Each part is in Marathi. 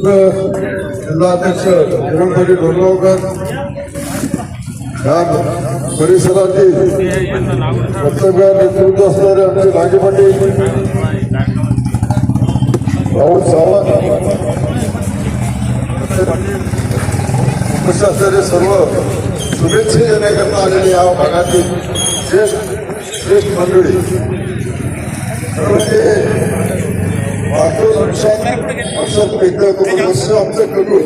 जिल्हाध्यक्ष किरणभाई डोरगावकर, या परिसरातील कर्तव्य नेतृत्व असणारे आमचे नागेपाटील राहुल सावंत, उपस्थित असणारे सर्व शुभेच्छा देण्याकरता आलेले या भागातील श्रेष्ठ मंडळी, आमचं करू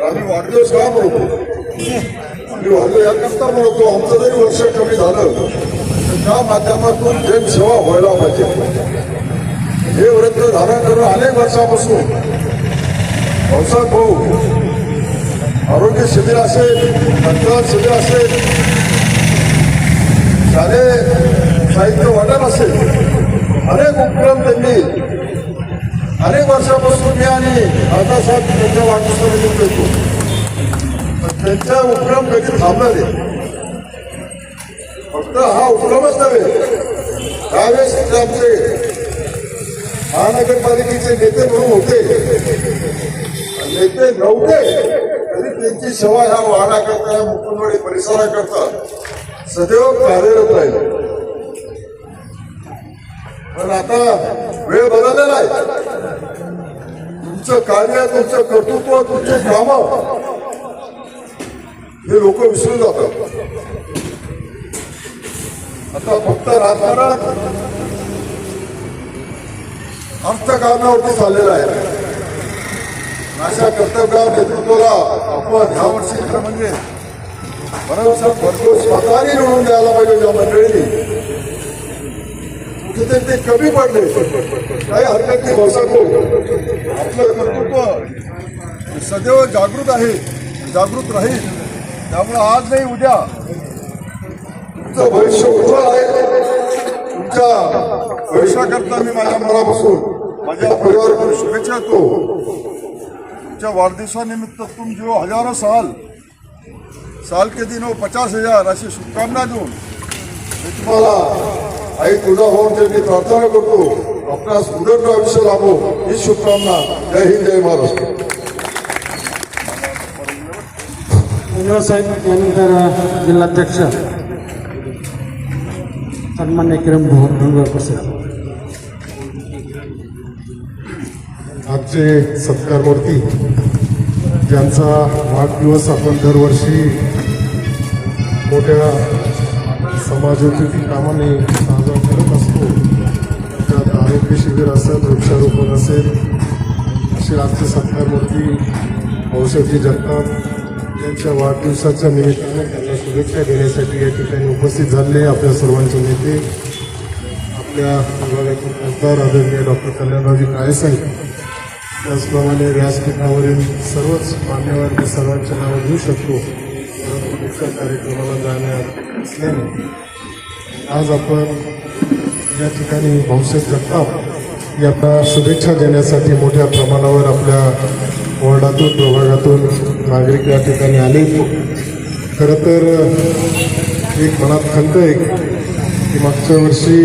आम्ही वाढदिवस का म्हणतो, आम्ही वाढलो याकरता म्हणतो. आमचं जरी वर्ष कमी झालं तर त्या माध्यमातून जनसेवा व्हायला पाहिजे. हे व्रत धारण करून अनेक वर्षापासून पावसात भाऊ आरोग्य शिबिर असेल, रक्तदान शिबिर असेल, शालेय साहित्य वाटप असेल, अनेक उपक्रम त्यांनी अनेक वर्षापासून मी आणि दादासाहेब त्यांच्या वाढदिवसाला येतो. त्यांचा उपक्रम कधी थांबला नाही. फक्त हा उपक्रमच नव्हे, त्यावेळेस आमचे महानगरपालिकेचे नेते म्हणून होते, नेते नव्हते तरी त्यांची सेवा ह्या वाहनाकरता, या मुकुंदवाडी परिसराकरता सदैव कार्यरत राहील. पण आता वेळ बदललेला आहे. तुमचं कार्य, तुमचं कर्तृत्व, तुमचे काम हे लोक विसरून जातात. आता फक्त राजकारण अर्थकारणावरती चाललेलं आहे. अशा कर्तव्य नेतृत्वाला आपण ह्या वर्षी खरं म्हणजे बरोबर भरपूर स्वतःने निवडून द्यायला पाहिजे. ज्या मंडळींनी कुठेतरी ते कमी पडले, काही हरकत नाही. बसाको आपलं कर्तृत्व सदैव जागृत आहे, जागृत राहील. त्यामुळे आज नाही उद्या तुमचं भविष्य उज्ज्वल आहे. तुमच्या भविष्याकरता मी माझ्या मनापासून माझ्या परिवाराकडून शुभेच्छा देतो. तुमच्या वाढदिवसानिमित्त तुम जो हजारों साल के दिन हो 50,000 अशी शुभकामना देऊन मी तुम्हाला आई तुळजाभवानीची मी प्रार्थना करतो. आपणास उदंड आयुष्य लाभो ही शुभकामना. जय हिंद, जय महाराष्ट्र. धन्यवाद साहेब. यानंतर जिल्हाध्यक्ष सन्मान्य किरण डोंगरकर साहेब. आजचे सत्कारमूर्ती ज्यांचा वाढदिवस आपण दरवर्षी मोठ्या समाजोपयोगी कामाने साजरा करत असतो. त्यात आरोग्य शिबिर असेल, वृक्षारोपण असेल, असे आजचे सत्कारमूर्ती भाऊसाहेबजी जगताप यांच्या वाढदिवसाच्या निमित्ताने त्यांना शुभेच्छा देण्यासाठी या ठिकाणी उपस्थित झाले आपल्या सर्वांचे नेते, आपल्या विभागातील खासदार आदरणीय डॉक्टर कल्याणरावजी काळेसाहेब, त्याचप्रमाणे व्यासपीठावरील सर्वच मान्यवर मी सर्वांचे नाव घेऊ शकतो. परंतु दुसऱ्या कार्यक्रमाला जाण्यात असल्याने आज आपण या ठिकाणी भाऊसाहेब जगताप यांना शुभेच्छा देण्यासाठी मोठ्या प्रमाणावर आपल्या वॉर्डातून, प्रभागातून नागरिक या ठिकाणी आले. खरं तर एक मनात खंत आहे की मागच्या वर्षी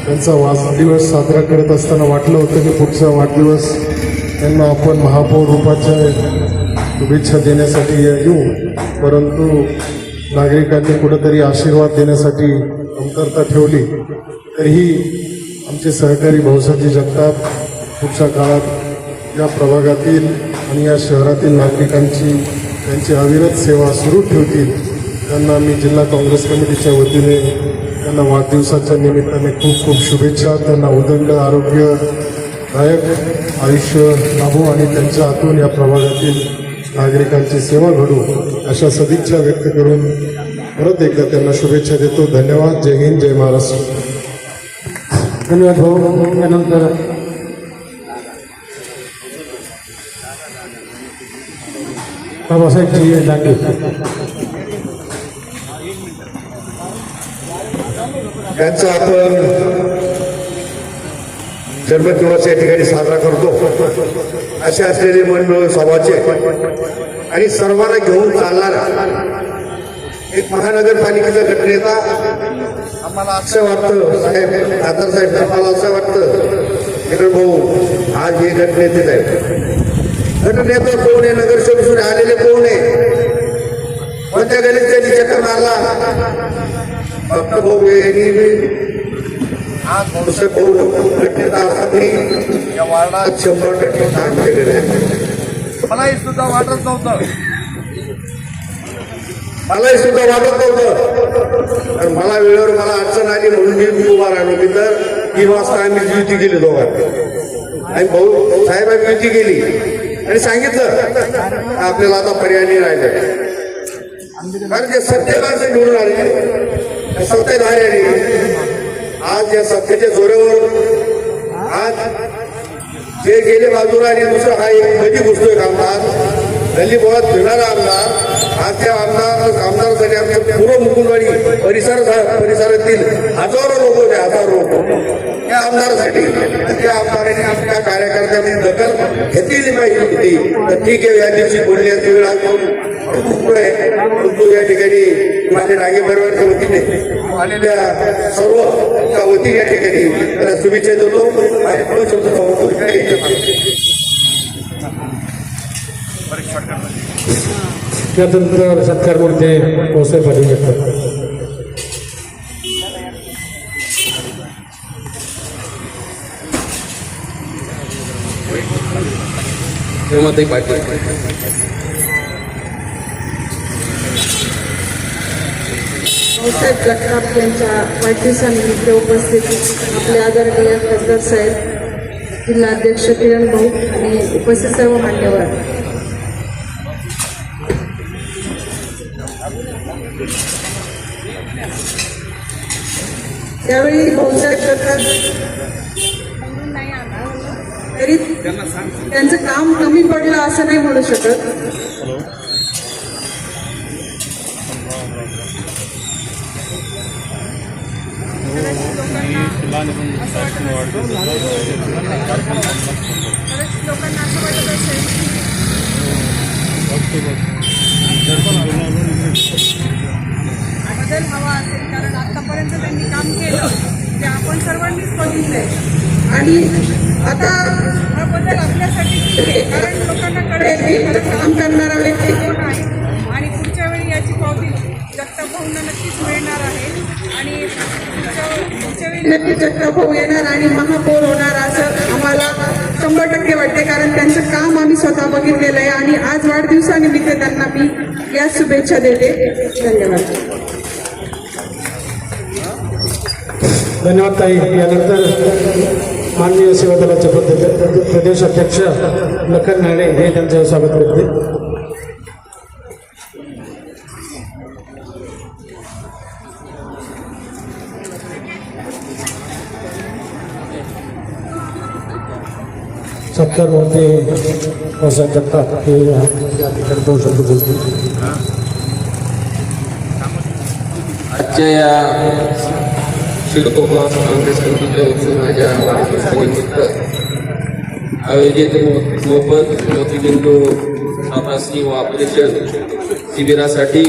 त्यांचा वाढदिवस साजरा करत असताना वाटलं होतं की पुढचा वाढदिवस त्यांना आपण महापौर रूपाच्या शुभेच्छा देण्यासाठी येऊ, परंतु नागरिकांनी कुठेतरी आशीर्वाद देण्यासाठी कमतरता ठेवली. तरीही आमचे सहकारी भाऊसाहेबजी जगताप पुढच्या काळात या प्रभागातील आणि या शहरातील नागरिकांची त्यांची अविरत सेवा सुरू ठेवतील. त्यांना मी जिल्हा काँग्रेस कमिटीच्या वतीने त्यांना वाढदिवसाच्या निमित्ताने खूप खूप शुभेच्छा. त्यांना उदंड आरोग्यदायक आयुष्य लाभो आणि त्यांच्या हातून या प्रभागातील नागरिकांची सेवा घडू अशा सदिच्छा व्यक्त करून परत एकदा त्यांना शुभेच्छा देतो. धन्यवाद. जय हिंद, जय महाराष्ट्र. धन्यवाद भाऊ. त्यानंतर बाबासाहेबजी डाके. त्यांचा आपण जन्मदिवस या ठिकाणी साजरा करतो. असे असलेले मनमिळून स्वभावाचे आणि सर्वांना घेऊन चालणारा एक महानगरपालिकेचा गटनेता आम्हाला असं वाटतं साहेब, खासदार साहेब, आम्हाला असं वाटतं किरण भाऊ आज हे गटनेतेच आहेत. गटनेता कोण आहे, नगरसेवक आलेले कोण आहे, कोणत्या गलीत त्यांनी चक्कर मारला, फक्त भाऊ यांनी आज भविष्य भाऊ गटनेता असताना या वार्डात 100% काम केलेलं आहे. मलाही सुद्धा वाटत नव्हतं, मलाही सुद्धा वाटत नव्हतं, तर मला वेळेवर मला अडचण आली म्हणून मी उभा राहिलो. मी तर 3 वाजता आम्ही युती केली दोघांनी, आणि भाऊ साहेबांनी युती केली आणि सांगितलं आपल्याला आता पर्याय नाही राहिले, कारण जे सत्य माणसं निवडून आले, सत्तेधारी आज या सत्तेच्या जोरावर आज जे गेले बाजूला आणि दुसरा हा एक कधी घुसतोय आमदार, गल्ली बोळात फिरणारा आमदार, आज त्या आमदारासाठी आमच्या पूर्व मुकुंदवाडी परिसरातील हजारो लोक होते, हजारो लोक त्या आमदारासाठी. त्या आमदारांनी आपल्या कार्यकर्त्यांनी दखल घेतली पाहिजे होती, तर ठीक आहे या दिवशी बोलली असती वेळ परंतु या ठिकाणी माझ्या नागे परिवारच्या वतीने आलेल्या सर्व वतीने या ठिकाणी त्याला शुभेच्छा देतो. त्यानंतर सत्कार मूर्ती भाऊसाहेब पाटील येतात. भाऊसाहेब जगताप यांच्या वाढदिवसानिमित्त उपस्थित आपले आदरणीय खासदार साहेब, जिल्हाध्यक्ष किरण भाऊ आणि उपस्थित सर्व मान्यवर. त्यावेळी भाऊसाहेब जगताप तरी त्यांचं काम कमी पडलं असं नाही म्हणू शकत. लोकांना असं वाटत असेल बदल हवा असेल, कारण आतापर्यंत त्यांनी काम केलं ते आपण सर्वांनीच बघितलंय, आणि आता हा बदल आपल्यासाठी ठीक आहे, कारण लोकांना कळेल काम करणारा व्यक्ती कोण आहे, आणि पुढच्या वेळी याची पावती जगताप भाऊंना नक्कीच मिळणार आहे, आणि पुढच्या वेळी नक्की जगताप भाऊ येणार आणि महापौर होणार असं आम्हाला 100% वाटते, कारण त्यांचं काम आम्ही स्वतः बघितलेलं आहे. आणि आज वाढदिवसानिमित्त त्यांना मी या शुभेच्छा देते. धन्यवाद. धन्यवाद ताई. यानंतर माननीय सेवा दलाचे प्रदेश अध्यक्ष लखन नाणे हे त्यांचं स्वागत करते. सत्कार मूर्ती भाऊसाहेब जगताप हे या ठिकाणी 2 शब्द बोलतील. आजच्या या शिल्पकला काँग्रेस कमिटीच्या उत्सवाच्या वाढदिवसानिमित्त आयोजित मोफत मोतीबिंदू तपासणी व ऑपरेशन शिबिरासाठी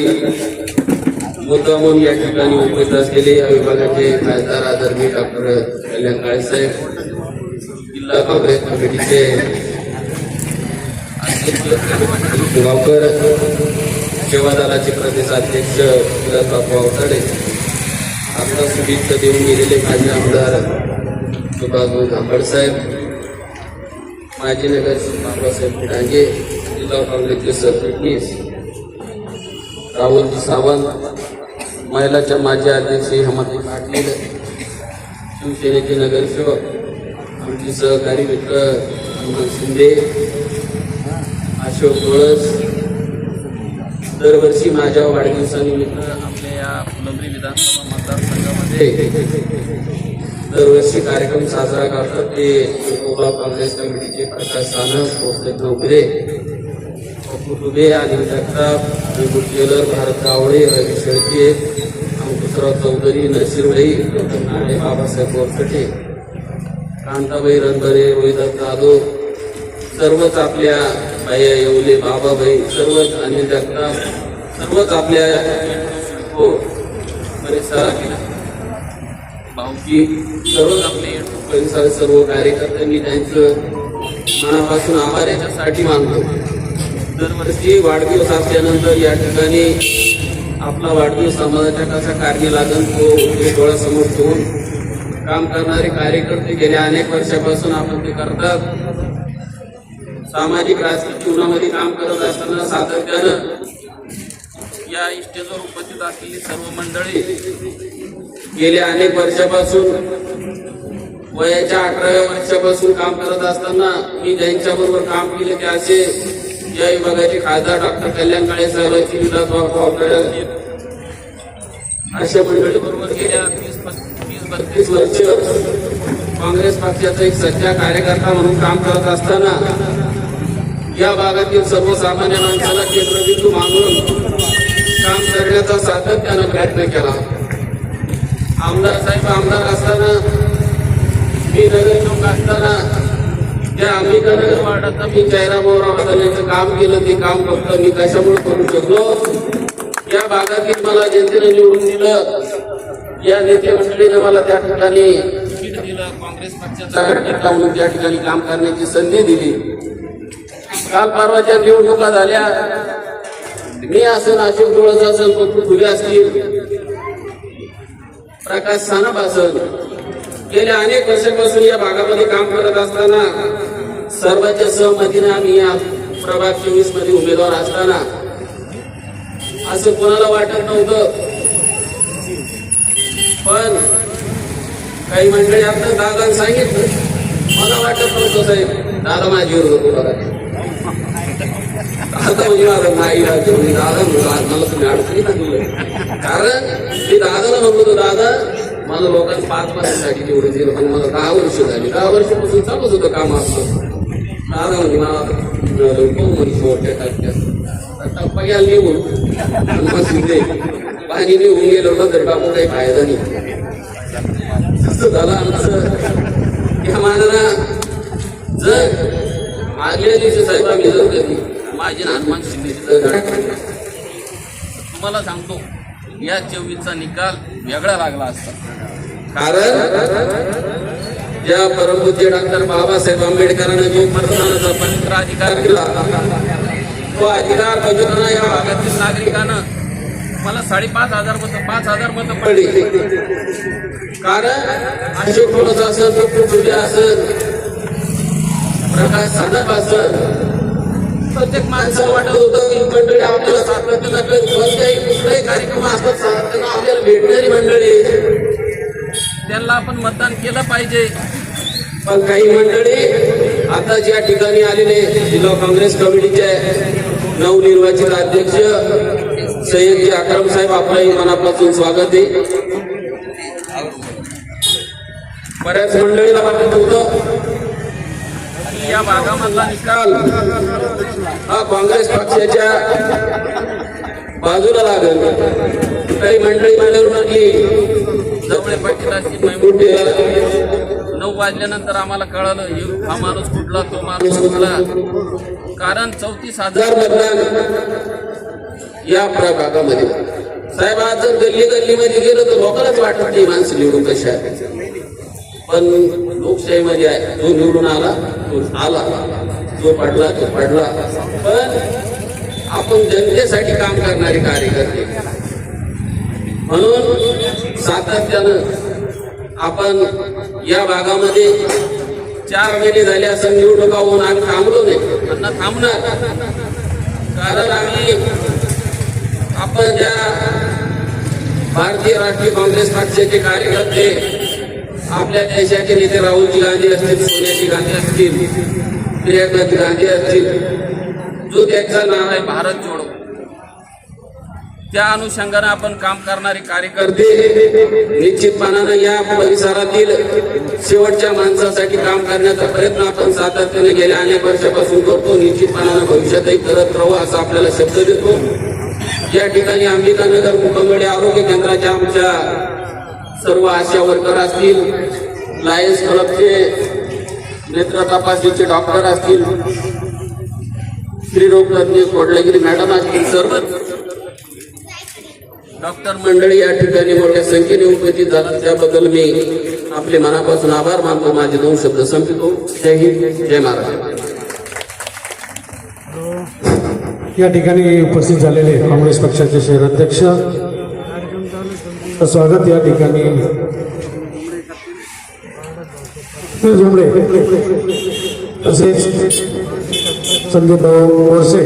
मुद्दामून या ठिकाणी उपस्थित असलेले या विभागाचे खासदार आदरणीय डॉक्टर कल्याण काळेसाहेब, जिल्हा काँग्रेस कमिटीचे अध्यक्ष गावकर, सेवा दलाचे प्रदेशाध्यक्ष विलासबापू अवताडे, आपला शुभेच्छा देऊन गेलेले माजी आमदार सुभाषभाऊ झांबडसाहेब, माजी नगरसेवक बाबासाहेब डांगे, जिल्हा काँग्रेसचे सरचिटणीस राहुलजी सावंत, महिलाच्या माजी अध्यक्ष हेमाताई पाटील, शिवसेनेचे नगरसेवक आमचे सहकारी मित्र अमोल शिंदे, अशोक तुळस. दरवर्षी माझ्या वाढदिवसानिमित्त आपल्या या फुलंब्री विधानसभा मतदारसंघामध्ये दरवर्षी कार्यक्रम साजरा करतात. ते कोकणा काँग्रेस कमिटीचे प्रकाश सानप, भोसले नोकरे, कुटुंबे आणि जगताप, ज्वेलर, भारत गावडे, रवी शेळके, अंकुशराव चौधरी, नसीरभाई, नाणे, बाबासाहेब बोरसटे, कांताबाई रणधरे, रोहिदास जाधव, सर्वच आपल्या बाया येवले, बाबाबाई, सर्वच आणि जगताप, सर्वच आपल्या परिसरातील भाऊकी, सर्वच आपले परिसर सर्व कार्यकर्त्यांनी त्यांचं मनापासून आभार याच्यासाठी मानतो. दरवर्षी वाढदिवस असल्यानंतर या ठिकाणी आपला वाढदिवस समाजाच्या कसा कार्य लागेल तो डोळ्यासमोर ठेवून काम करणारे कार्यकर्ते गेल्या अनेक वर्षापासून आपण ते करतात. सामाजिक राजकीय जीवनामध्ये काम करत असताना सातत्यानं या स्टेजवर उपस्थित असलेली सर्व मंडळी गेल्या अनेक वर्षापासून वयाच्या 18व्या वर्षापासून काम करत असताना मी ज्यांच्याबरोबर काम केले ते असे या विभागाचे खासदार डॉक्टर कल्याण काळे साहेबांची अशा मंडळी बरोबर गेल्या 30-32 वर्ष काँग्रेस पक्षाचा एक सच्चा कार्यकर्ता म्हणून काम करत असताना या भागातील सर्वसामान्य माणसाला केंद्रबिंदू मानून काम करण्याचा सातत्यानं प्रयत्न केला. आमदार साहेब आमदार असताना मी नगरसेवक असताना त्या अंबिकानगर वार्डाचा मी चेहरा मोहरा बदलण्याचं काम केलं. ते काम फक्त मी कशामुळे करू शकलो, या भागातील मला जनतेने निवडून दिलं, या नेते मंडळीने मला त्या ठिकाणी सीट दिलं, काँग्रेस पक्षाचा नेता म्हणून त्या ठिकाणी काम करण्याची संधी दिली. काल परवाच्या निवडणुका झाल्या, मी असेल, अशोक डोळस असेल, पप्पू फुले असतील, प्रकाश सानप असेल, गेल्या अनेक वर्षापासून या भागामध्ये काम करत असताना सर्वांच्या सहमतीने आम्ही या प्रभाग 24 मध्ये उमेदवार असताना असं कोणाला वाटत नव्हतं. पण काही मंडळी आपलं दादाने सांगितलं, मला वाटत नव्हतं साहेब, दादा माझ्यावर होतो बघा. आता म्हणजे माझं नाही दादा मला तुम्ही अडचणीत आणलं, कारण मी दादाला म्हणतो दादा मला लोकांनी 5 वर्षासाठी निवडून दिलं, पण मला 10 वर्ष झाली, 10 वर्षापासून चालूच होतं काम असतं. दादा म्हणजे मला शेवटच्या टप्पा घ्या निघून पाणी निघून गेलं नंतर टाकून काही फायदा नाही. असं झालं आमचं. या मानाला जर मागल्या दिवशी साहेब आम्ही जर कधी माझी हनुमान शिंदे तुम्हाला सांगतो या 24चा निकाल वेगळा लागला असता. कारण ज्या परमपूज्य डॉक्टर बाबासाहेब आंबेडकरांनी जो मतदानाचा पवित्र अधिकार दिला, तो अधिकार बजावताना या भागातील नागरिकांना मला 5,500 मतं पडली. कारण अशोक डोळस असेल, पप्पू फुले असेल, प्रकाश सानप असेल, प्रत्येक माणसाला वाटत होतं की मंडळी आपल्याला सातत्यानं कोणत्याही कुठलाही कार्यक्रम असतात सातत्यानं आपल्याला भेटणारी मंडळी, त्यांना आपण मतदान केलं पाहिजे. पण काही मंडळी आता ज्या ठिकाणी आलेले जिल्हा काँग्रेस कमिटीचे नवनिर्वाचित अध्यक्ष सय्यदजी अकरम साहेब, आपलंही मनापासून स्वागत आहे. बऱ्याच मंडळीला वाटत होतं या भागामधला निकाल हा काँग्रेस पक्षाच्या बाजूला लागेल. काही मंडळी माझ्यावर की जवळ पाटील 9 वाजल्यानंतर आम्हाला कळालं हा माणूस कुठला तो माणूस कुठला, कारण 34,000 मतदान या प्रभागामध्ये. साहेब आज जर गल्लीमध्ये गेलं तर लोकांनाच वाटत नाही माणसं निवडून कशा आहेत. पण लोकशाहीमध्ये आहे, जो निवडून आला तो आला, जो पडला तो पडला. पण आपण जनतेसाठी काम करणारे कार्यकर्ते म्हणून सातत्यानं आपण या भागामध्ये 4 महिने झाले असं निवडणुका होऊन आम्ही थांबलो नाही, त्यांना थांबणार. कारण आपण ज्या भारतीय राष्ट्रीय काँग्रेस पक्षाचे कार्यकर्ते, आपल्या देशाचे नेते राहुलजी गांधी असतील, सोनियाजी गांधी असतील, प्रियंका गांधी असतील, जो त्यांचं नाव आहे भारत जोडो, त्या अनुषंगाने आपण काम करणारे कार्यकर्ते निश्चितपणानं या परिसरातील शेवटच्या माणसासाठी काम करण्याचा प्रयत्न आपण सातत्याने गेल्या अनेक वर्षापासून करतो. निश्चितपणानं भविष्यातही करत राहू असा आपल्याला शब्द देतो. या ठिकाणी अंबिकानगर मुकंगडे आरोग्य केंद्राच्या आमच्या सर्व आशा वर्कर असतील, लायन्स क्लबचे नेत्र तपासणीचे डॉक्टर असतील, स्त्रीरोग तज्ञ कोडलेगिरी मॅडम असतील, सर्व डॉक्टर मंडळी या ठिकाणी मोठ्या संख्येने उपस्थित झाला, त्याबद्दल मी आपले मनापासून आभार मानतो. माझे 2 शब्द संपतो. जय हिंद, जय महाराष्ट्र. या ठिकाणी उपस्थित झालेले काँग्रेस पक्षाचे शहराध्यक्ष स्वागत या ठिकाणी जुमले तसेच संदीप भाऊ बोरसे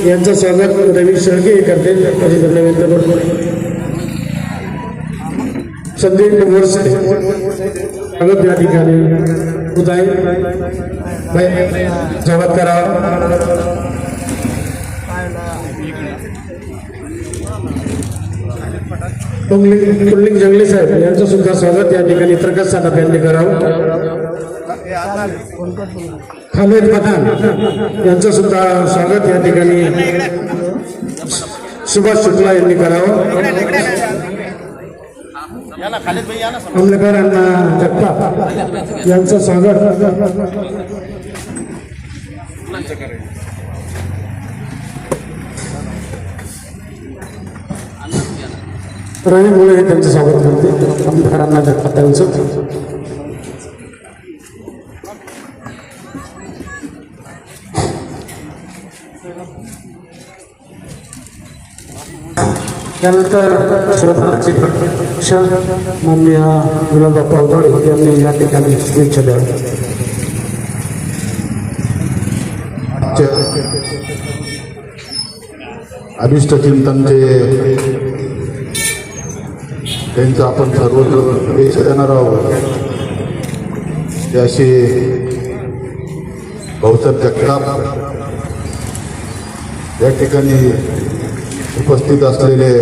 यांचं स्वागत रवी शेळके करते. संदीप बोरसे स्वागत या ठिकाणी उदय स्वागत करावं. कुंडलिक जंगले साहेब यांचं सुद्धा स्वागत या ठिकाणी प्रकाश सानप यांनी करावं. खालेद पठाण यांचं सुद्धा स्वागत या ठिकाणी सुभाष शुक्ला यांनी करावं. आमलेकर अण्णा जगताप यांचं स्वागत रवी मुळे हे त्यांचं स्वागत करते. आमलेकर अण्णा जगताप यांचं त्यानंतर श्रोतांचे अध्यक्ष माननीय गुलाबबापू अवघडे यांनी या ठिकाणी शुभेच्छा द्याव्या. अभिष्ट चिंतनचे त्यांचं आपण सर्व शुभेच्छा देणार आहोत. ते असे भाऊसाहेब जगताप या ठिकाणी उपस्थित असलेले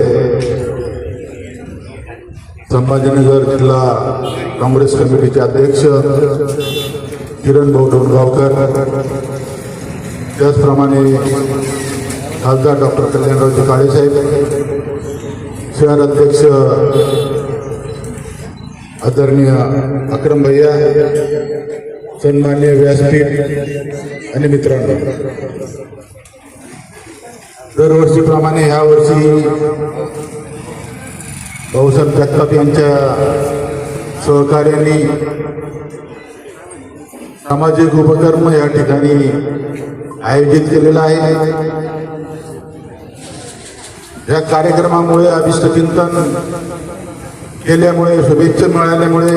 संभाजीनगर जिल्हा काँग्रेस कमिटीचे अध्यक्ष किरण भाऊ डोणगावकर, त्याचप्रमाणे खासदार डॉक्टर कल्याणरावजी काळेसाहेब, शहर अध्यक्ष आदरणीय अक्रम भैया, सन्माननीय व्यासपीठ आणि मित्रांनो, दरवर्षीप्रमाणे ह्या वर्षी भाऊसाहेब जगताप यांच्या सहकार्याने सामाजिक उपक्रम या ठिकाणी आयोजित केलेला आहे. या कार्यक्रमामुळे अभिष्ट चिंतन केल्यामुळे, शुभेच्छा मिळाल्यामुळे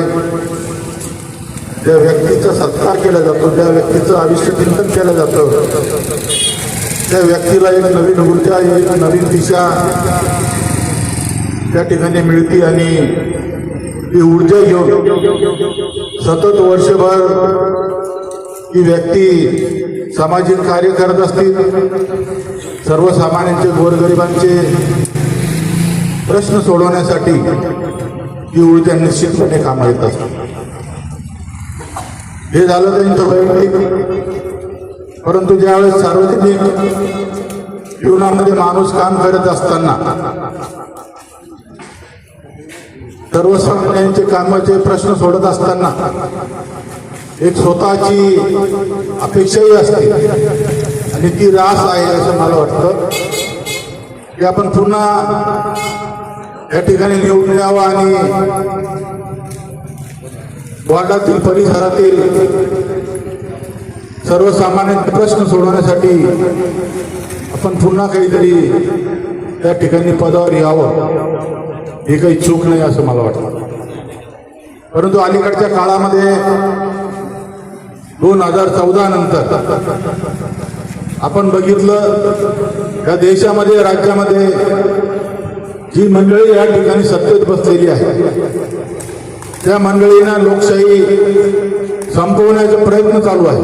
ज्या व्यक्तीचा सत्कार केला जातो, ज्या व्यक्तीचं अभिष्ट चिंतन केलं जातं, त्या व्यक्तीला एक नवीन ऊर्जा, एक नवीन दिशा त्या ठिकाणी मिळते आणि ती ऊर्जा घेऊन सतत वर्षभर ही व्यक्ती सामाजिक कार्य करत असतील. सर्वसामान्यांचे, गोरगरिबांचे प्रश्न सोडवण्यासाठी ही ऊर्जा निश्चितपणे कामा येत असते. हे झालं त्यांचं वैयक्तिक, परंतु ज्यावेळेस सार्वजनिक जीवनामध्ये माणूस काम करत असताना सर्वसामान्यांचे कामाचे प्रश्न सोडत असताना एक स्वतःची अपेक्षाही असते आणि ती रास आहे असं मला वाटतं की आपण पुन्हा या ठिकाणी निवडून यावं आणि वार्डातील, परिसरातील सर्वसामान्य प्रश्न सोडवण्यासाठी आपण पुन्हा काहीतरी त्या ठिकाणी पदावर यावं. हे काही चूक नाही असं मला वाटतं. परंतु अलीकडच्या काळामध्ये 2014 नंतर आपण बघितलं या देशामध्ये, राज्यामध्ये जी मंडळी या ठिकाणी सत्तेत बसलेली आहे त्या मंडळींना लोकशाही संपवण्याचा प्रयत्न चालू आहे.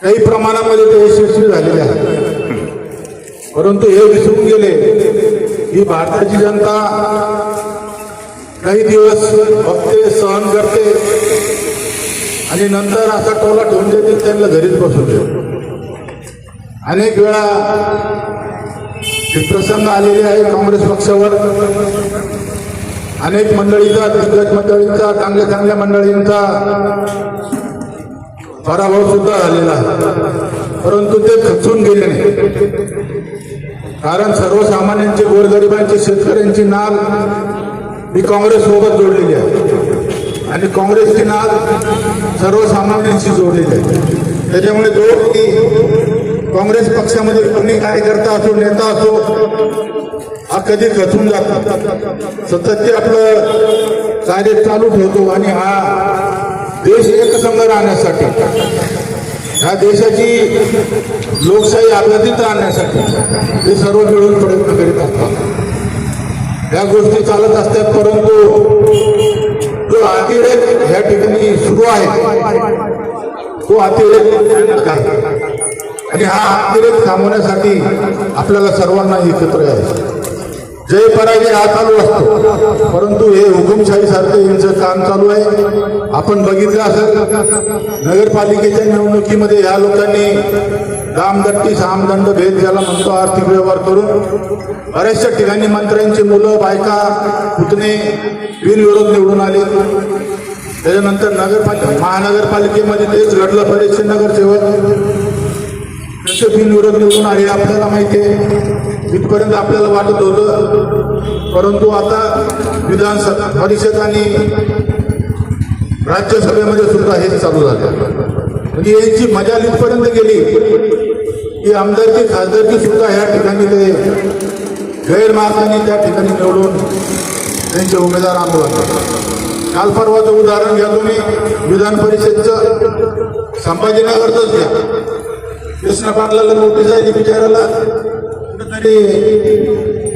काही प्रमाणामध्ये ते यशस्वी झालेले आहे, परंतु हे विसरून गेले की भारताची जनता काही दिवस बघते, सहन करते आणि नंतर असा टोला ठेवून देते, त्यांना घरीच बसून देते. अनेक वेळा हे प्रसंग आलेले आहे काँग्रेस पक्षावर. अनेक मंडळींचा, दिग्गज मंडळींचा, चांगल्या मंडळींचा पराभव सुद्धा झालेला आहे, परंतु ते खचून गेले नाही. कारण सर्वसामान्यांची, गोरगरिबांची, शेतकऱ्यांची नाल ही काँग्रेस सोबत जोडलेली आहे आणि काँग्रेसची नाल सर्वसामान्यांशी जोडलेली आहे. त्याच्यामुळे जो काँग्रेस पक्षामध्ये कोणी कार्यकर्ता असो, नेता असो, हा कधी खचून जातात, सतत ते आपलं कार्य चालू ठेवतो आणि हा देश एकसंघ राहण्यासाठी, ह्या देशाची लोकशाही अबाधित राहण्यासाठी ते सर्व मिळून प्रयत्न करीत असतात. या गोष्टी चालत असतात, परंतु जो अतिरेक ह्या ठिकाणी सुरू आहे तो अतिरेक आहे आणि हा अतिरेक थांबवण्यासाठी आपल्याला सर्वांना एकत्र यायचं. जय पराजय हा चालू असतो, परंतु हे हुकुमशाही सारखं यांचं काम चालू आहे. आपण बघितलं असेल नगरपालिकेच्या निवडणुकीमध्ये या लोकांनी दामदट्टी, सामदंड भेद ज्याला म्हणतो आर्थिक व्यवहार करून बऱ्याचशा ठिकाणी मंत्र्यांची मुलं, बायका, पुतणे बिनविरोध निवडून आले. त्याच्यानंतर महानगरपालिकेमध्ये तेच घडलं, बरेचसे नगरसेवक कसे बिनविरोध निवडून आले आपल्याला माहिती आहे. इथपर्यंत आपल्याला वाटत होतं, परंतु आता विधानसभा परिषद आणि राज्यसभेमध्ये सुद्धा हेच चालू झालं. म्हणजे यांची मजा इथपर्यंत गेली की आमदारकी, खासदारकी सुद्धा ह्या ठिकाणी ते गैरमार्गाने त्या ठिकाणी निवडून त्यांचे उमेदवार आणू लागले. काल परवाचं उदाहरण घ्या तुम्ही, विधान परिषदचं संभाजीनगरचंच घ्या. कृष्ण पाटलाला नोटीस आहे बिचाराला, कुठेतरी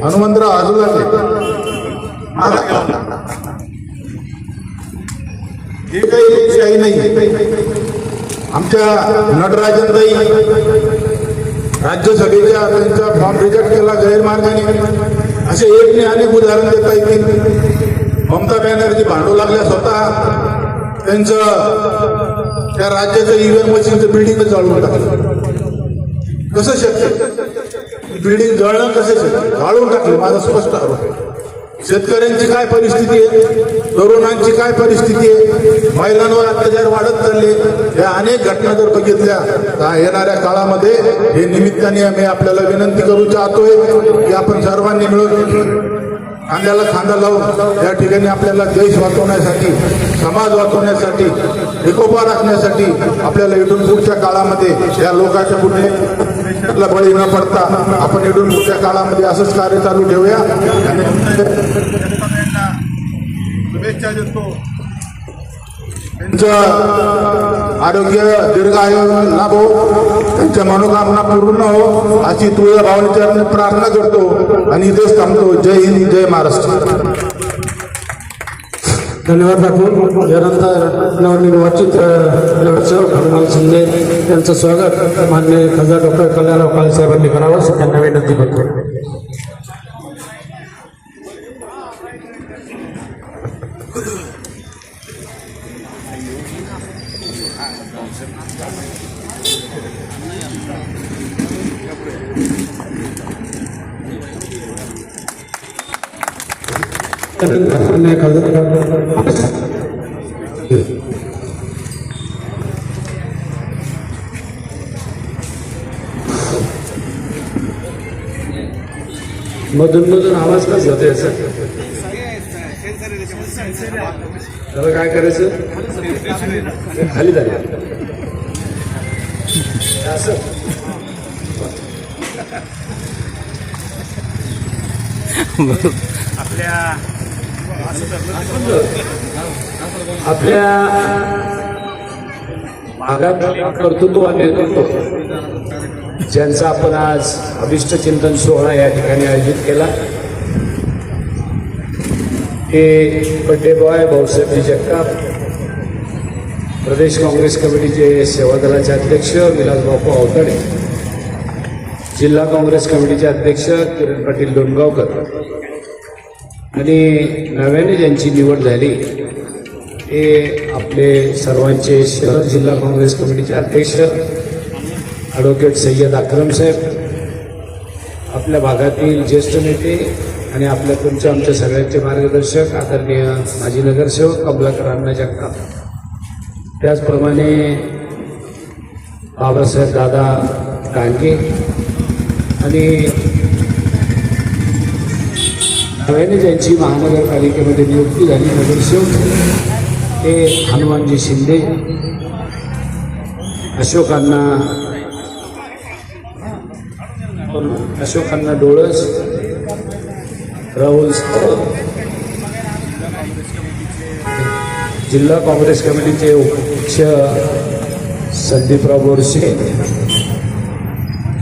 हनुमंतराव आजूला हे काही लोकशाही नाही. आमच्या नटराजनताई राज्यसभेच्या त्यांचा फॉर्म रिजेक्ट केला गैरमार्गाने. असे एक नाही अनेक उदाहरण देता येतील. ममता बॅनर्जी भांडू लागल्या स्वतः त्यांचं त्या राज्याचं ईव्हीएम मशीनचं बिल्डिंग जाळून टाकलं. कसं शक्य? बिल्डिंग जळणं कसं शक्य? जाळून टाकलं. माझा स्पष्ट आरोप आहे. शेतकऱ्यांची काय परिस्थिती आहे, तरुणांची काय परिस्थिती आहे, महिलांवर अत्याचार वाढत चालले, या अनेक घटना जर बघितल्या तर येणाऱ्या काळामध्ये हे निमित्ताने आम्ही आपल्याला विनंती करू इच्छितोय की आपण सर्वांनी मिळून खांद्याला खांदा लावून या ठिकाणी आपल्याला देश वाचवण्यासाठी, समाज वाचवण्यासाठी, एकोपा राखण्यासाठी आपल्याला इथून पुढच्या काळामध्ये या लोकांच्या पुढे बळी न पडता आपण इथून पुढच्या काळामध्ये असंच कार्य चालू ठेवूया. आणि शुभेच्छा देतो. त्यांचं आरोग्य दीर्घायू लाभो, त्यांच्या मनोकामना पूर्ण हो अशी तुझ्या भावनेच्या प्रार्थना करतो आणि इथेच थांबतो. जय हिंद, जय महाराष्ट्र. धन्यवाद दाखवून यानंतर नवनिर्वाचित नगरसेवक हनुमान शिंदे यांचं स्वागत माननीय खासदार डॉक्टर कल्याणराव काळे साहेबांनी करावं असं त्यांना विनंती करतो. मधून आवाज कसा जातोय असं? त्याला काय करायचं? खाली झाले असं. आपल्या भागात कर्तृत्व आणि नेतृत्व ज्यांचा आपण आज अभिष्ट चिंतन सोहळा या ठिकाणी आयोजित केला ते बड्डे बॉय भाऊसाहेबजी जगताप, प्रदेश काँग्रेस कमिटीचे सेवादलाचे अध्यक्ष विलासबापू अवताडे, जिल्हा काँग्रेस कमिटीचे अध्यक्ष किरण पाटील डोणगावकर आणि नव्याने ज्यांची निवड झाली ते आपले सर्वांचे शहर जिल्हा काँग्रेस कमिटीचे अध्यक्ष ॲडव्होकेट सय्यद अक्रम साहेब, आपल्या भागातील ज्येष्ठ नेते आणि आपल्या तुमच्या आमच्या सगळ्यांचे मार्गदर्शक आदरणीय माजी नगरसेवक कमलाकर अण्णा जगताप, त्याचप्रमाणे बाबासाहेब दादा कांगे आणि नव्याने ज्यांची महानगरपालिकेमध्ये नियुक्ती झाली नगरसेवक ते हनुमानजी शिंदे, अशोकांना डोळस, राहुल जिल्हा काँग्रेस कमिटीचे उपाध्यक्ष संदीपराव बोरसे,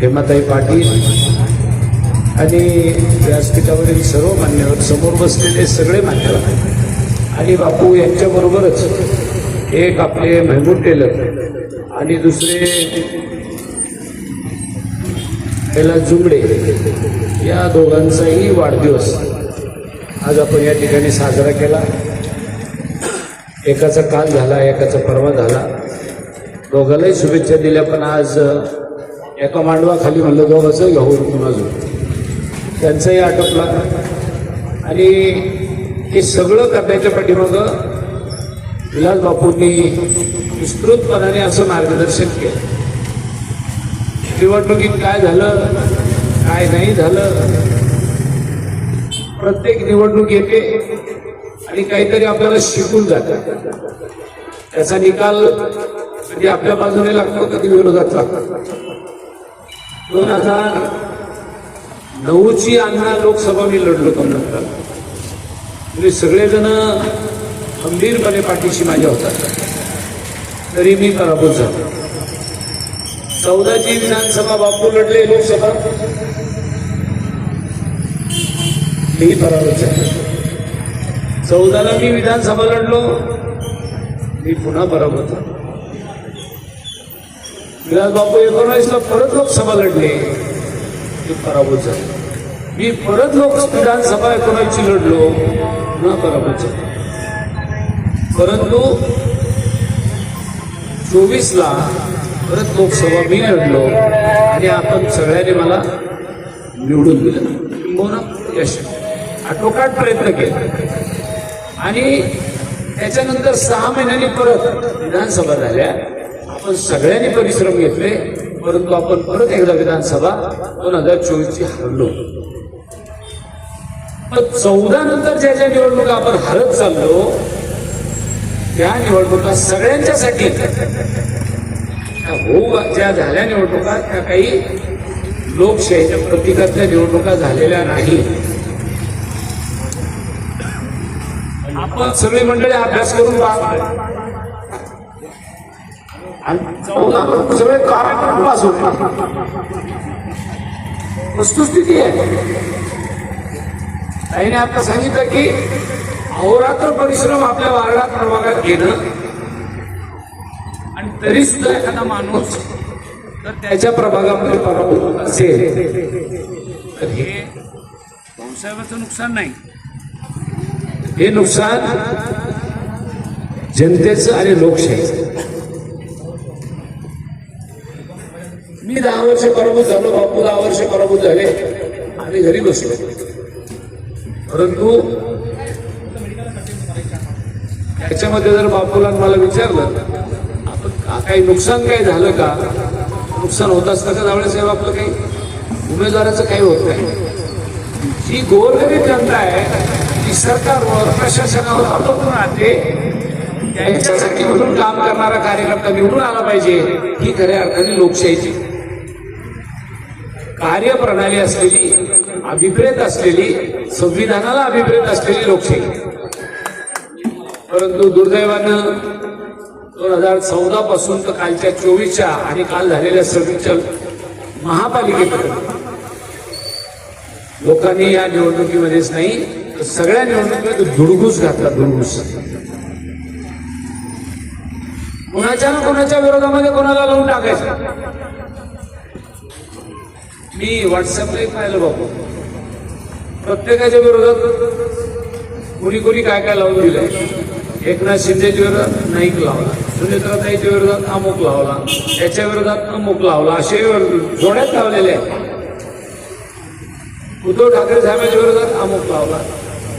हेमाताई पाटील आणि व्यासपीठावरील सर्व मान्यवर, समोर बसलेले सगळे मान्यवर आणि बापू यांच्याबरोबरच एक आपले महमूद टेलर आणि दुसरे कैलास जुंगडे या दोघांचाही वाढदिवस आज आपण या ठिकाणी साजरा केला. एकाचा काल झाला, एकाचा परवा झाला. दोघांनाही शुभेच्छा दिल्या, पण आज एका मांडवाखाली म्हणलं दोघांचं घेऊन अजून त्यांचाही आटोपला. आणि हे सगळं करण्याच्या पाठीमागं विलास बापूंनी विस्तृतपणाने असं मार्गदर्शन केलं. निवडणुकीत काय झालं, काय नाही झालं, प्रत्येक निवडणूक येते आणि काहीतरी आपल्याला शिकून जातं. त्याचा निकाल कधी आपल्या बाजूने लागतो, कधी विरोधात लागतो. 2009ची अण्णा लोकसभा मी लढलो नंतर तुम्ही सगळेजण खंबीरपणे पाठीशी माझ्या होतात, तरी मी पराभूत झालो. 14ची विधानसभा बापू लढले, लोकसभा मी पराभूत झालो. 14ला मी विधानसभा लढलो, मी पुन्हा पराभूत झालो. विलास बापू 19ला परत लोकसभा लढले, मी पराभूत झालो. मी परत विधानसभा 19ची लढलो, पुन्हा पराभूत झालो. परंतु 24ला परत लोकसभा मी लढलो आणि आपण सगळ्यांनी मला निवडून दिलं. किंबहुना यश आटोकाट प्रयत्न केला आणि त्याच्यानंतर 6 महिन्यांनी परत विधानसभा झाल्या. आपण सगळ्यांनी परिश्रम घेतले, परंतु आपण परत एकदा विधानसभा 2024ची हरलो. पण 14 नंतर ज्या ज्या निवडणुका आपण हरत चाललो, त्या निवडणुका सगळ्यांच्यासाठी ज्या झाल्या निवडणुका त्या काही लोकशाहीच्या प्रतीकातल्या निवडणुका झालेल्या नाही. आपण सगळी मंडळी अभ्यास करून पाहतो आणि 14 सगळे कार्यक्रम पास होते. वस्तुस्थिती आहे. ताईने आता सांगितलं की अहोरात्र परिश्रम आपल्या वार्डात प्रभागात घेणं आणि तरी सुद्धा एखादा माणूस तर त्याच्या प्रभागामध्ये पराभूत असेल तर हे भाऊसाहेबांचं नुकसान नाही, हे नुकसान जनतेचं आणि लोकशाहीचं. मी 10 वर्ष पराभूत झालो, बापू 10 वर्ष पराभूत झाले आणि घरी बसलो. परंतु त्याच्यामध्ये जर बापूला मला विचारलं आपण काही नुकसान काय झालं का, नुकसान होत असतं का जावळेसाहेब, आपलं काही उमेदवाराचं काही होत नाही. जी गोरगरीब जनता आहे ती सरकारवर प्रशासनावर अवलंबून राहते. त्यांच्यासाठी म्हणून काम करणारा कार्यकर्ता निवडून आला पाहिजे, ही खऱ्या अर्थाने लोकशाहीची कार्यप्रणाली असलेली, अभिप्रेत असलेली, संविधानाला अभिप्रेत असलेली लोकशाही. परंतु दुर्दैवानं 2014 पासून तर कालच्या 24च्या आणि काल झालेल्या 26च्या महापालिकेपर्यंत लोकांनी या निवडणुकीमध्येच नाही तर सगळ्या निवडणुकीमध्ये धुडगूस घातला. धुडगूस कोणाच्या ना कोणाच्या विरोधामध्ये कोणाला लावून टाकायचं. मी व्हॉट्सअपला एक पाहिलं बापू, प्रत्येकाच्या विरोधात कोणी कोणी काय काय लावून दिलंय. एकनाथ शिंदेच्या विरोधात नाईक लावला, सुनेत्राताईच्या विरोधात अमुक लावला, त्याच्या विरोधात अमुक लावला, असे जोड्यात लावलेले आहेत. उद्धव ठाकरे साहेबांच्या विरोधात अमुक लावला.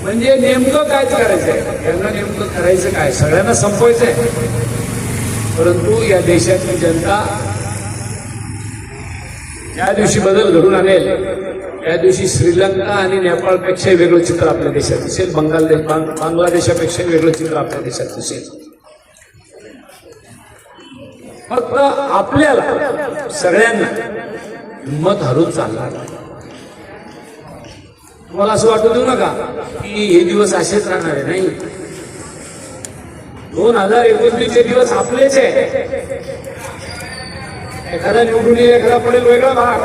म्हणजे नेमकं कायच करायचं आहे, यांना नेमकं करायचं काय, सगळ्यांना संपवायचं आहे. परंतु या देशातली जनता ज्या दिवशी बदल घडून आणेल त्या दिवशी श्रीलंका आणि नेपाळपेक्षाही वेगळं चित्र आपल्या देशात दिसेल, बांगलादेशापेक्षाही वेगळं चित्र आपल्या देशात दिसेल. फक्त आपल्याला सगळ्यांना हिंमत हरून चालणार. तुम्हाला असं वाटू देऊ नका की हे दिवस असेच राहणार आहे. नाही, 2029चे दिवस आपलेच आहे. एखादा निवडून येईल, एखादा पडेल वेगळा भाग.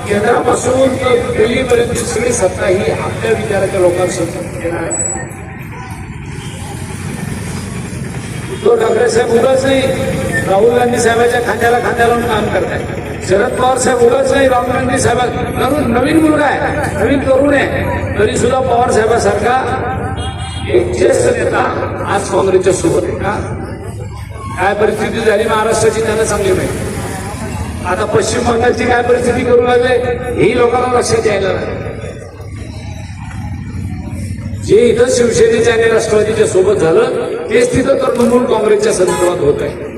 केंद्रापासून तर दिल्लीपर्यंत सगळी सत्ता ही आपल्या विचाराच्या लोकांसमोर येणार आहे. उद्धव ठाकरे साहेब उगाच नाही राहुल गांधी साहेबांच्या खांद्याला खांद्या लावून काम करतायत. शरद पवार साहेब उगाच नाही राहुल गांधी साहेब नवीन मुलगा आहे, नवीन तरुण आहे, तरी सुद्धा पवार साहेबांसारखा एक ज्येष्ठ नेता आज काँग्रेसच्या सोबत आहे का? काय परिस्थिती झाली महाराष्ट्राची त्यांना चांगली माहिती. आता पश्चिम बंगालची काय परिस्थिती करू लागले हेही लोकांना लक्षात यायला नाही. जे इथं शिवसेनेच्या आणि राष्ट्रवादीच्या सोबत झालं तेच तिथं तृणमूल काँग्रेसच्या संदर्भात होत आहे.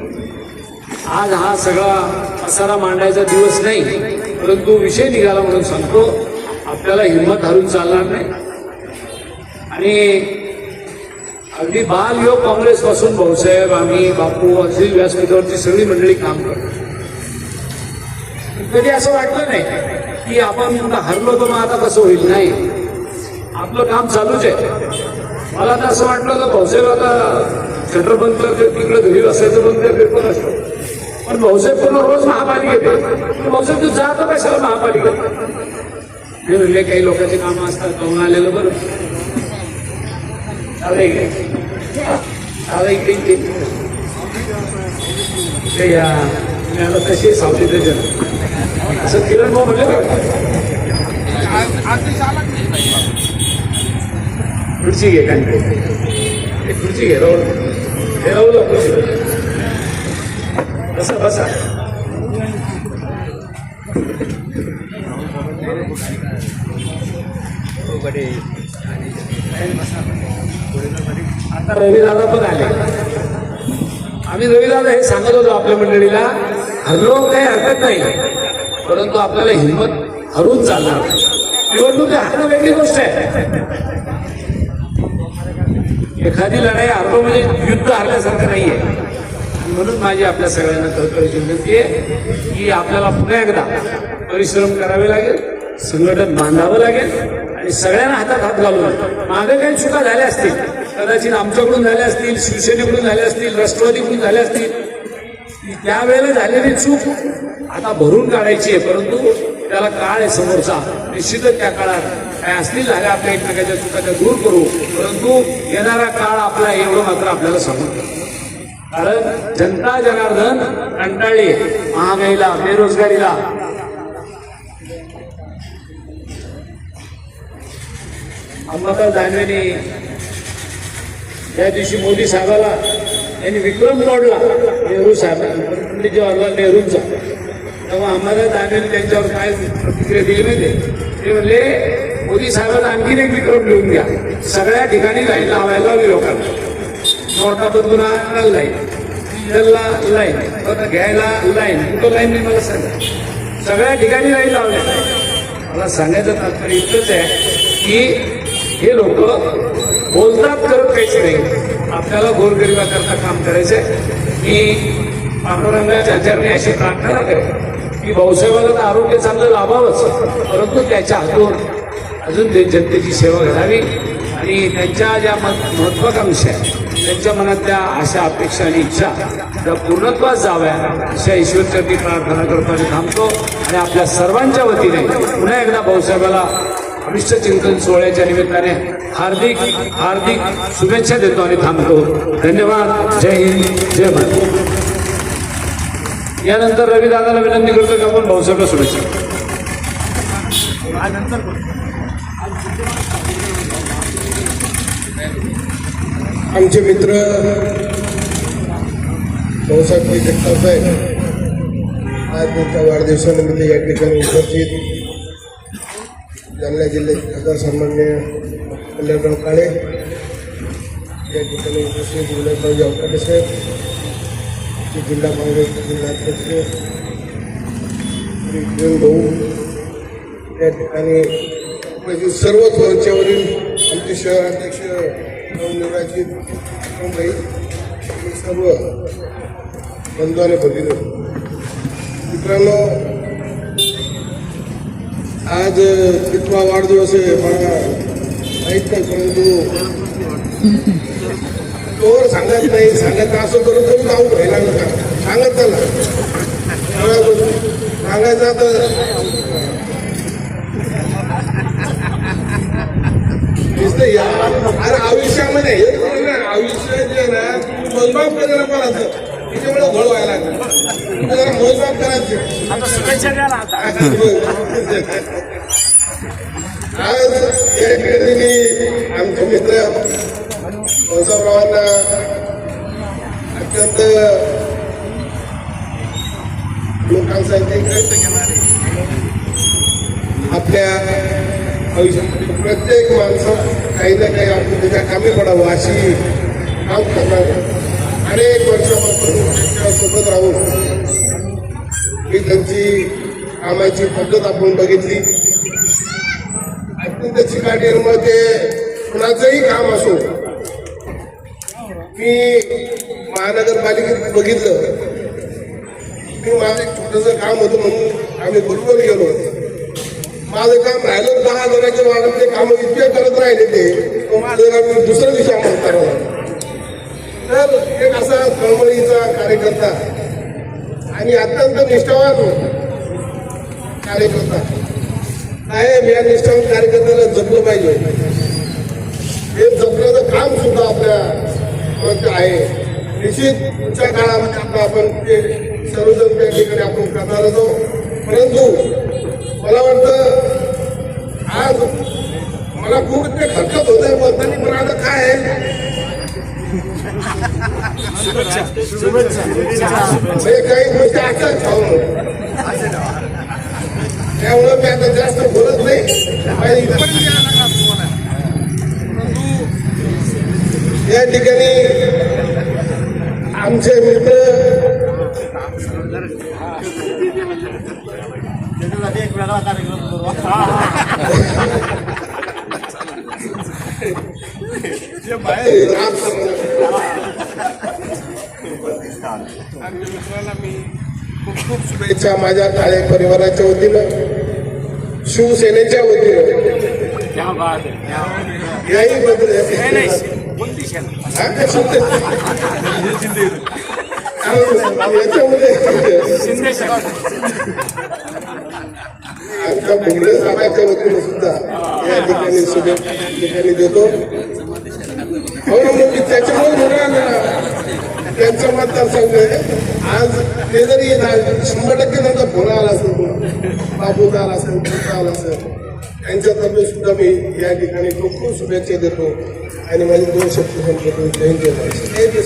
आज हा सगळा पसारा मांडायचा दिवस नाही, परंतु विषय निघाला म्हणून सांगतो, आपल्याला हिंमत हारून चालणार नाही. आणि अगदी बालयोग काँग्रेसपासून भाऊसाहेब, आम्ही, बापू अशी व्यासपीठावरची सगळी मंडळी काम करतो. कधी असं वाटलं नाही की आपण हरलो तर मग आता कसं होईल. नाही, आपलं काम चालूच आहे. मला तर असं वाटलं तर भाऊसाहेब आता शटर बंद करते, तिकडे घरी असायचं बंद करते, पेपर असतो. पण भाऊसाहेब पूर्ण रोज महापालिकेत येते. भाऊसाहेब तू जातो कशाला महापालिकेत? हे म्हणले काही लोकांची कामं असतात, जाऊन आलेलं बरं कशी सावली जन असं किरण भाऊ म्हणले खुर्ची घे, काय खुर्ची घे, राहुल बसा बसा. आता रविदादा पण आले. आम्ही रविदादा हे सांगत होतो आपल्या मंडळीला, हरलो काही हरकत नाही, परंतु आपल्याला हिंमत हरून चालणार. निवडणूक हरणं वेगळी गोष्ट आहे. एखादी लढाई हरलो म्हणजे युद्ध हरल्यासारखं नाहीये. म्हणून माझी आपल्या सगळ्यांना कळकळीची विनंती आहे की आपल्याला पुन्हा एकदा परिश्रम करावे लागेल, संघटन बांधावं लागेल आणि सगळ्यांना हातात हात घालून. मागे काही चुका झाल्या असतील, कदाचित आमच्याकडून झाल्या असतील, शिवसेनेकडून झाल्या असतील, राष्ट्रवादीकडून झाल्या असतील, त्यावेळेला झालेली चूक आता भरून काढायची आहे. परंतु त्याला काळ आहे समोरचा, निश्चितच त्या काळात काय असतील झाल्या आपल्या एकमेकाच्या चुका त्या दूर करू. परंतु येणारा काळ आपला एवढं मात्र आपल्याला समजतं. कारण जनता जनार्दन कंटाळली महागाईला, बेरोजगारीला. अंबादास दानवेने त्या दिवशी मोदी साहेबाला यांनी विक्रम मोडला नेहरू साहेब, पंडित जवाहरलाल नेहरूंचा, तेव्हा अंबादास दानवेने त्यांच्यावर काय प्रतिक्रिया दिली माहिती? ते म्हणले मोदी साहेबांना आणखीन एक विक्रम लिहून द्या. सगळ्या ठिकाणी लाईन लावायला लावली लोकांना. नोटा बदलून आणायला लाईन, डिझेलला लाईन, आता घ्यायला लाईन, कुठं लाईन नाही मला सांगा. सगळ्या ठिकाणी लाईन लावल्या. मला सांगायचं तात्पर्य इतकंच आहे की हे लोक बोलतात, करत काहीच नाही. आपल्याला गोरगरिबाकरता काम करायचंय. मी पांडुरंगाच्या चरणी अशी प्रार्थना करेन की भाऊसाहेबांना तर आरोग्य चांगलं लाभावंच, परंतु त्याच्या हातून अजून जनतेची सेवा घडावी आणि त्यांच्या ज्या महत्वाकांक्षा आहेत, त्यांच्या मनातल्या आशा, अपेक्षा आणि इच्छा त्या पूर्णत्वास जाव्या अशा ईश्वरचरणी प्रार्थना करताना थांबतो. आणि आपल्या सर्वांच्या वतीने पुन्हा एकदा भाऊसाहेबाला अभिष्ट चिंतन सोहळ्याच्या निमित्ताने हार्दिक हार्दिक शुभेच्छा देतो आणि थांबतो. धन्यवाद. जय हिंद, जय भारत. यानंतर रविदादाला विनंती करतो की आपण भाऊसाहेबला शुभेच्छा. आमचे मित्र भाऊसाहेब जगताप साहेब आज त्यांच्या वाढदिवसानिमित्त या ठिकाणी उपस्थित जालना जिल्ह्याचे खासदार सन्माननीय कल्याणराव काळे, या ठिकाणी उपस्थित विलासरावजी अवताडे साहेब, जिल्हा काँग्रेस जिल्हाध्यक्ष श्री किरण भाऊ, या ठिकाणी उपस्थित सर्वच मंचावरील आमचे शहराध्यक्ष नवनिर्वाचित भाई, सर्व बंधू आणि भगिनी, मित्रांनो, आज कितवा वाढदिवस आहे मला माहीत नाही, परंतु तोवर सांगत नाही, सांगत असं करून करून जाऊ व्हायला नका, सांगत त्याला सांगायचं. आता अरे आयुष्यामध्ये आयुष्य जे आहे ना, मोजमाप करायला करायचं, त्याच्यामुळे घोळ व्हायला लागला, जरा मोजमाप करायचं. आज या ठिकाणी मी आमचे मित्र भाऊसाहेबरावांना अत्यंत लोकांसाठी व्यक्त घेणारे, आपल्या आयुष्यामध्ये प्रत्येक माणसं काही ना काही आपण त्याच्या कामी पडावं अशी काम करणारे, अनेक वर्षापासून त्यांच्यासोबत राहून ही त्यांची कामाची पद्धत आपण बघितली. अत्यंत चिकाटीमुळे ते कुणाचंही काम असो, मी महानगरपालिकेत बघितलं की माझं एक छोटंसं काम होतं म्हणून आम्ही बरोबर गेलो होतो. माझं काम राहिलं 10 जणांच्या वाढवते कामं इतके करत राहिले ते माझं काम दुसऱ्या दिवशी आम्हाला करावं लागलं. तर एक असा कळमळीचा कार्यकर्ता आणि अत्यंत निष्ठावान कार्यकर्ता साहेब, या निष्ठावान कार्यकर्त्याला जपलं पाहिजे. हे जपण्याचं काम सुद्धा आपल्या आहे. निश्चित पुढच्या काळामध्ये आता आपण ते सर्वजण त्या ठिकाणी आपण करणार आहोत, परंतु मला वाटतं आज मला खूप ते हरकत होत आहे बोलताना, पण आता काय आहे, काही गोष्टी आजच खाऊन, त्यामुळं मी आता जास्त बोलत नाही. या ठिकाणी आमचे मित्र खूप खूप शुभेच्छा माझ्या काळे परिवाराच्या वतीनं, शिवसेनेच्या वतीनं. याही बद्दल याच्यामध्ये आमच्या भुंगळे साहेबांच्या वतीनं सुद्धा या ठिकाणी शुभेच्छा देतो. त्याच्यामुळे म्हणाला त्यांचं मतदारसंघ आहे. आज ते जरी 100% त्यांचा फोन आला असेल, बाबूचा आला असेल, पुढचा आला असेल, त्यांच्यातर्फे सुद्धा मी या ठिकाणी खूप खूप शुभेच्छा देतो आणि माझे 2 शब्द संपतो. जय जय.